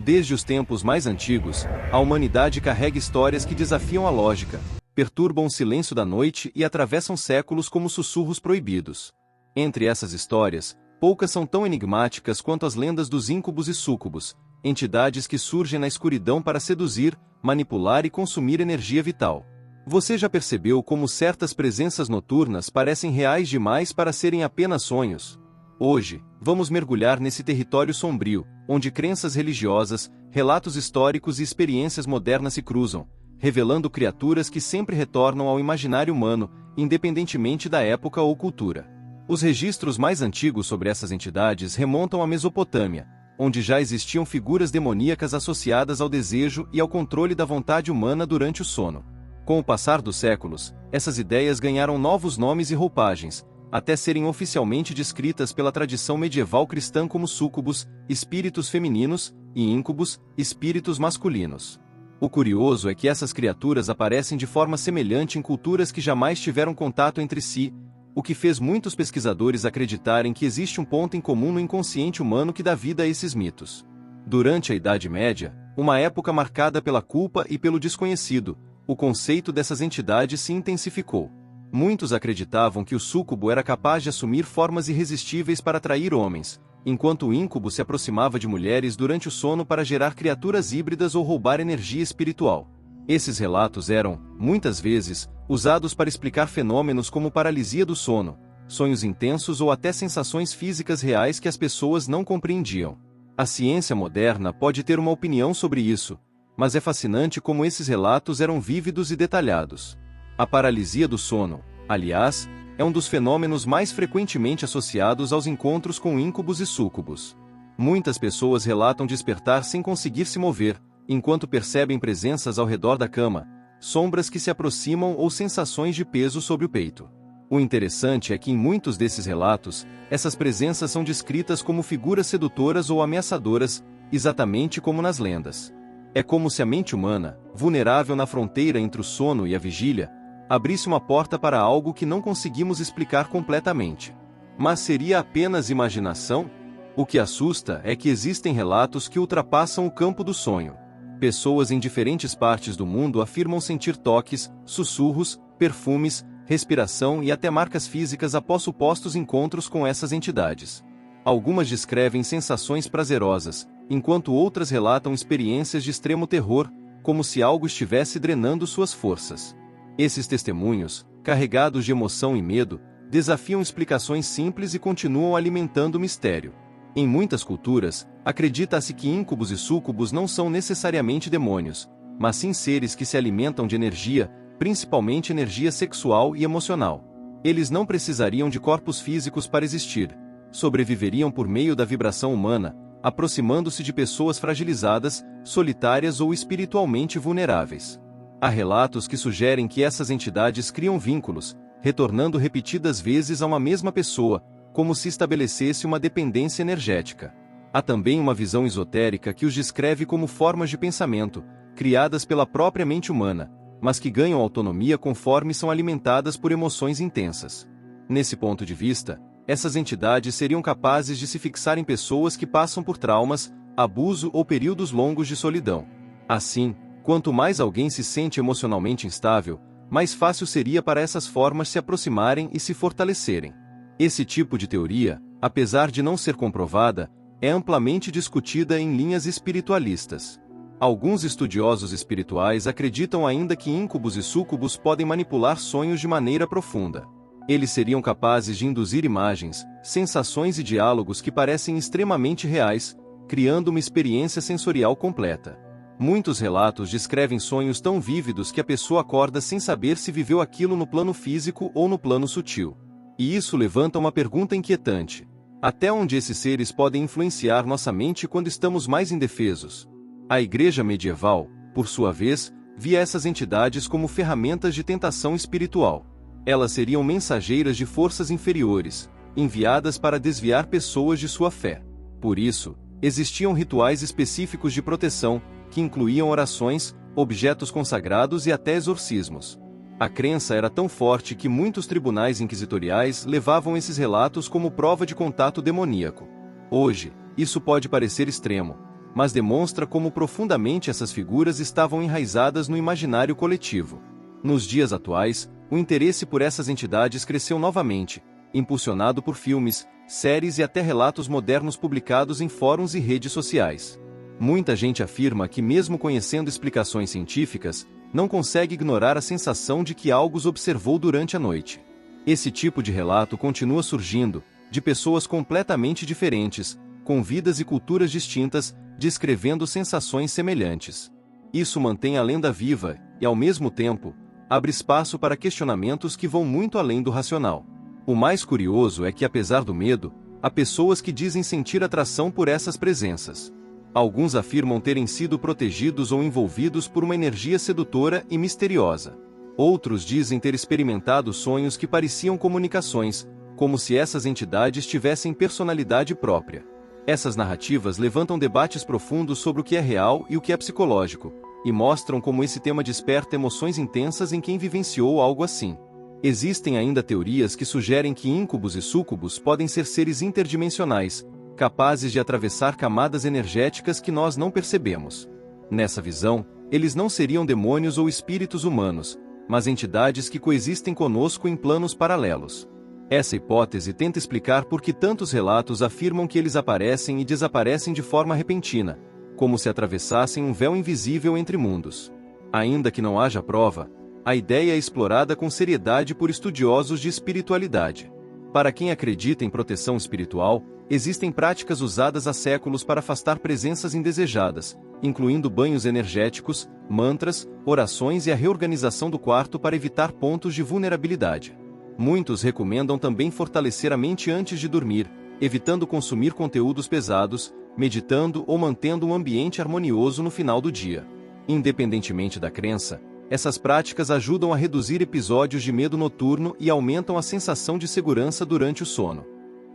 Desde os tempos mais antigos, a humanidade carrega histórias que desafiam a lógica, perturbam o silêncio da noite e atravessam séculos como sussurros proibidos. Entre essas histórias, poucas são tão enigmáticas quanto as lendas dos íncubos e súcubos, entidades que surgem na escuridão para seduzir, manipular e consumir energia vital. Você já percebeu como certas presenças noturnas parecem reais demais para serem apenas sonhos? Hoje, vamos mergulhar nesse território sombrio, onde crenças religiosas, relatos históricos e experiências modernas se cruzam, revelando criaturas que sempre retornam ao imaginário humano, independentemente da época ou cultura. Os registros mais antigos sobre essas entidades remontam à Mesopotâmia, onde já existiam figuras demoníacas associadas ao desejo e ao controle da vontade humana durante o sono. Com o passar dos séculos, essas ideias ganharam novos nomes e roupagens, até serem oficialmente descritas pela tradição medieval cristã como súcubos, espíritos femininos, e íncubos, espíritos masculinos. O curioso é que essas criaturas aparecem de forma semelhante em culturas que jamais tiveram contato entre si, o que fez muitos pesquisadores acreditarem que existe um ponto em comum no inconsciente humano que dá vida a esses mitos. Durante a Idade Média, uma época marcada pela culpa e pelo desconhecido, o conceito dessas entidades se intensificou. Muitos acreditavam que o súcubo era capaz de assumir formas irresistíveis para atrair homens, enquanto o íncubo se aproximava de mulheres durante o sono para gerar criaturas híbridas ou roubar energia espiritual. Esses relatos eram, muitas vezes, usados para explicar fenômenos como paralisia do sono, sonhos intensos ou até sensações físicas reais que as pessoas não compreendiam. A ciência moderna pode ter uma opinião sobre isso, mas é fascinante como esses relatos eram vívidos e detalhados. A paralisia do sono, aliás, é um dos fenômenos mais frequentemente associados aos encontros com íncubos e súcubos. Muitas pessoas relatam despertar sem conseguir se mover, enquanto percebem presenças ao redor da cama, sombras que se aproximam ou sensações de peso sobre o peito. O interessante é que em muitos desses relatos, essas presenças são descritas como figuras sedutoras ou ameaçadoras, exatamente como nas lendas. É como se a mente humana, vulnerável na fronteira entre o sono e a vigília, abrisse uma porta para algo que não conseguimos explicar completamente. Mas seria apenas imaginação? O que assusta é que existem relatos que ultrapassam o campo do sonho. Pessoas em diferentes partes do mundo afirmam sentir toques, sussurros, perfumes, respiração e até marcas físicas após supostos encontros com essas entidades. Algumas descrevem sensações prazerosas, enquanto outras relatam experiências de extremo terror, como se algo estivesse drenando suas forças. Esses testemunhos, carregados de emoção e medo, desafiam explicações simples e continuam alimentando o mistério. Em muitas culturas, acredita-se que íncubos e súcubos não são necessariamente demônios, mas sim seres que se alimentam de energia, principalmente energia sexual e emocional. Eles não precisariam de corpos físicos para existir, sobreviveriam por meio da vibração humana, aproximando-se de pessoas fragilizadas, solitárias ou espiritualmente vulneráveis. Há relatos que sugerem que essas entidades criam vínculos, retornando repetidas vezes a uma mesma pessoa, como se estabelecesse uma dependência energética. Há também uma visão esotérica que os descreve como formas de pensamento, criadas pela própria mente humana, mas que ganham autonomia conforme são alimentadas por emoções intensas. Nesse ponto de vista, essas entidades seriam capazes de se fixar em pessoas que passam por traumas, abuso ou períodos longos de solidão. Assim, quanto mais alguém se sente emocionalmente instável, mais fácil seria para essas formas se aproximarem e se fortalecerem. Esse tipo de teoria, apesar de não ser comprovada, é amplamente discutida em linhas espiritualistas. Alguns estudiosos espirituais acreditam ainda que íncubos e súcubos podem manipular sonhos de maneira profunda. Eles seriam capazes de induzir imagens, sensações e diálogos que parecem extremamente reais, criando uma experiência sensorial completa. Muitos relatos descrevem sonhos tão vívidos que a pessoa acorda sem saber se viveu aquilo no plano físico ou no plano sutil. E isso levanta uma pergunta inquietante: até onde esses seres podem influenciar nossa mente quando estamos mais indefesos? A Igreja medieval, por sua vez, via essas entidades como ferramentas de tentação espiritual. Elas seriam mensageiras de forças inferiores, enviadas para desviar pessoas de sua fé. Por isso, existiam rituais específicos de proteção, que incluíam orações, objetos consagrados e até exorcismos. A crença era tão forte que muitos tribunais inquisitoriais levavam esses relatos como prova de contato demoníaco. Hoje, isso pode parecer extremo, mas demonstra como profundamente essas figuras estavam enraizadas no imaginário coletivo. Nos dias atuais, o interesse por essas entidades cresceu novamente, impulsionado por filmes, séries e até relatos modernos publicados em fóruns e redes sociais. Muita gente afirma que, mesmo conhecendo explicações científicas, não consegue ignorar a sensação de que algo os observou durante a noite. Esse tipo de relato continua surgindo, de pessoas completamente diferentes, com vidas e culturas distintas, descrevendo sensações semelhantes. Isso mantém a lenda viva e, ao mesmo tempo, abre espaço para questionamentos que vão muito além do racional. O mais curioso é que, apesar do medo, há pessoas que dizem sentir atração por essas presenças. Alguns afirmam terem sido protegidos ou envolvidos por uma energia sedutora e misteriosa. Outros dizem ter experimentado sonhos que pareciam comunicações, como se essas entidades tivessem personalidade própria. Essas narrativas levantam debates profundos sobre o que é real e o que é psicológico, e mostram como esse tema desperta emoções intensas em quem vivenciou algo assim. Existem ainda teorias que sugerem que íncubos e súcubos podem ser seres interdimensionais, capazes de atravessar camadas energéticas que nós não percebemos. Nessa visão, eles não seriam demônios ou espíritos humanos, mas entidades que coexistem conosco em planos paralelos. Essa hipótese tenta explicar por que tantos relatos afirmam que eles aparecem e desaparecem de forma repentina, como se atravessassem um véu invisível entre mundos. Ainda que não haja prova, a ideia é explorada com seriedade por estudiosos de espiritualidade. Para quem acredita em proteção espiritual, existem práticas usadas há séculos para afastar presenças indesejadas, incluindo banhos energéticos, mantras, orações e a reorganização do quarto para evitar pontos de vulnerabilidade. Muitos recomendam também fortalecer a mente antes de dormir, evitando consumir conteúdos pesados, meditando ou mantendo um ambiente harmonioso no final do dia. Independentemente da crença, essas práticas ajudam a reduzir episódios de medo noturno e aumentam a sensação de segurança durante o sono.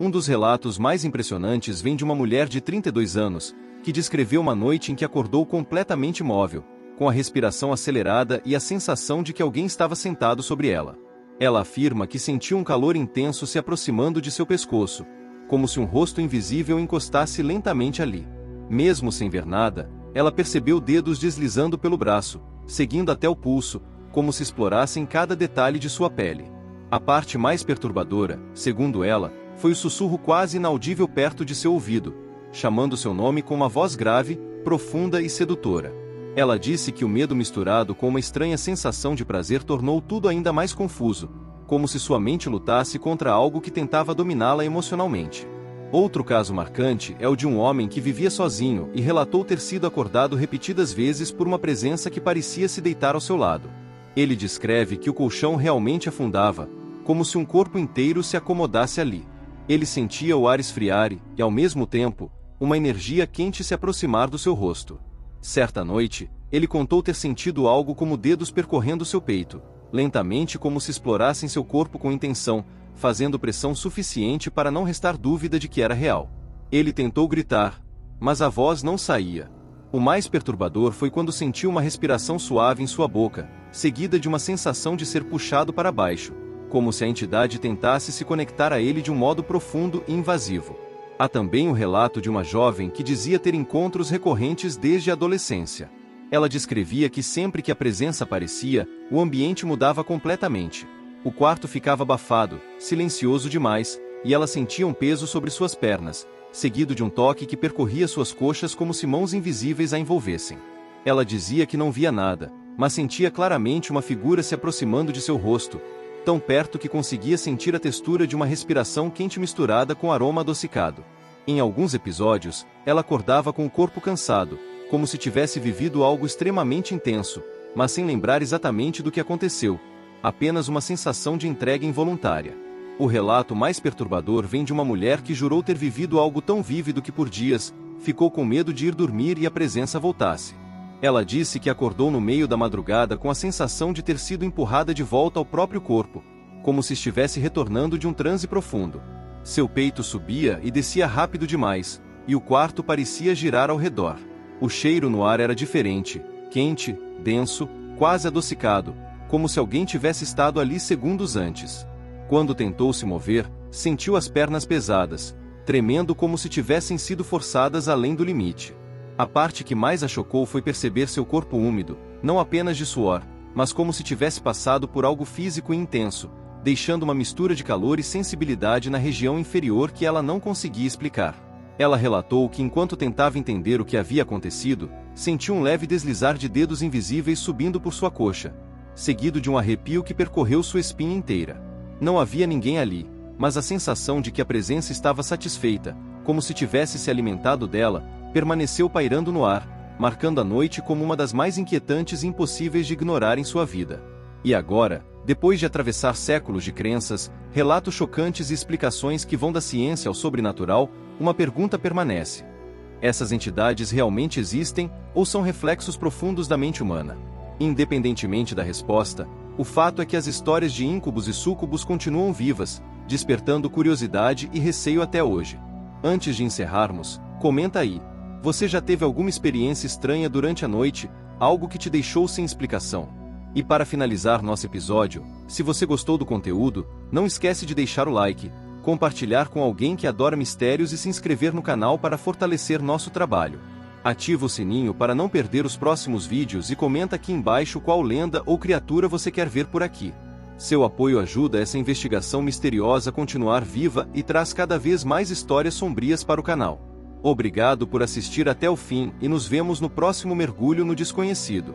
Um dos relatos mais impressionantes vem de uma mulher de 32 anos, que descreveu uma noite em que acordou completamente imóvel, com a respiração acelerada e a sensação de que alguém estava sentado sobre ela. Ela afirma que sentiu um calor intenso se aproximando de seu pescoço, como se um rosto invisível encostasse lentamente ali. Mesmo sem ver nada, ela percebeu dedos deslizando pelo braço, seguindo até o pulso, como se explorassem cada detalhe de sua pele. A parte mais perturbadora, segundo ela, foi o sussurro quase inaudível perto de seu ouvido, chamando seu nome com uma voz grave, profunda e sedutora. Ela disse que o medo misturado com uma estranha sensação de prazer tornou tudo ainda mais confuso, como se sua mente lutasse contra algo que tentava dominá-la emocionalmente. Outro caso marcante é o de um homem que vivia sozinho e relatou ter sido acordado repetidas vezes por uma presença que parecia se deitar ao seu lado. Ele descreve que o colchão realmente afundava, como se um corpo inteiro se acomodasse ali. Ele sentia o ar esfriar e, ao mesmo tempo, uma energia quente se aproximar do seu rosto. Certa noite, ele contou ter sentido algo como dedos percorrendo seu peito, lentamente como se explorassem seu corpo com intenção, fazendo pressão suficiente para não restar dúvida de que era real. Ele tentou gritar, mas a voz não saía. O mais perturbador foi quando sentiu uma respiração suave em sua boca, seguida de uma sensação de ser puxado para baixo, como se a entidade tentasse se conectar a ele de um modo profundo e invasivo. Há também o relato de uma jovem que dizia ter encontros recorrentes desde a adolescência. Ela descrevia que sempre que a presença aparecia, o ambiente mudava completamente. O quarto ficava abafado, silencioso demais, e ela sentia um peso sobre suas pernas, seguido de um toque que percorria suas coxas como se mãos invisíveis a envolvessem. Ela dizia que não via nada, mas sentia claramente uma figura se aproximando de seu rosto, tão perto que conseguia sentir a textura de uma respiração quente misturada com aroma adocicado. Em alguns episódios, ela acordava com o corpo cansado, como se tivesse vivido algo extremamente intenso, mas sem lembrar exatamente do que aconteceu, apenas uma sensação de entrega involuntária. O relato mais perturbador vem de uma mulher que jurou ter vivido algo tão vívido que por dias, ficou com medo de ir dormir e a presença voltasse. Ela disse que acordou no meio da madrugada com a sensação de ter sido empurrada de volta ao próprio corpo, como se estivesse retornando de um transe profundo. Seu peito subia e descia rápido demais, e o quarto parecia girar ao redor. O cheiro no ar era diferente, quente, denso, quase adocicado, como se alguém tivesse estado ali segundos antes. Quando tentou se mover, sentiu as pernas pesadas, tremendo como se tivessem sido forçadas além do limite. A parte que mais a chocou foi perceber seu corpo úmido, não apenas de suor, mas como se tivesse passado por algo físico e intenso, deixando uma mistura de calor e sensibilidade na região inferior que ela não conseguia explicar. Ela relatou que enquanto tentava entender o que havia acontecido, sentiu um leve deslizar de dedos invisíveis subindo por sua coxa, seguido de um arrepio que percorreu sua espinha inteira. Não havia ninguém ali, mas a sensação de que a presença estava satisfeita, como se tivesse se alimentado dela, permaneceu pairando no ar, marcando a noite como uma das mais inquietantes e impossíveis de ignorar em sua vida. E agora, depois de atravessar séculos de crenças, relatos chocantes e explicações que vão da ciência ao sobrenatural, uma pergunta permanece: essas entidades realmente existem, ou são reflexos profundos da mente humana? Independentemente da resposta, o fato é que as histórias de íncubos e súcubos continuam vivas, despertando curiosidade e receio até hoje. Antes de encerrarmos, comenta aí: você já teve alguma experiência estranha durante a noite, algo que te deixou sem explicação? E para finalizar nosso episódio, se você gostou do conteúdo, não esquece de deixar o like, compartilhar com alguém que adora mistérios e se inscrever no canal para fortalecer nosso trabalho. Ativa o sininho para não perder os próximos vídeos e comenta aqui embaixo qual lenda ou criatura você quer ver por aqui. Seu apoio ajuda essa investigação misteriosa a continuar viva e traz cada vez mais histórias sombrias para o canal. Obrigado por assistir até o fim e nos vemos no próximo mergulho no desconhecido.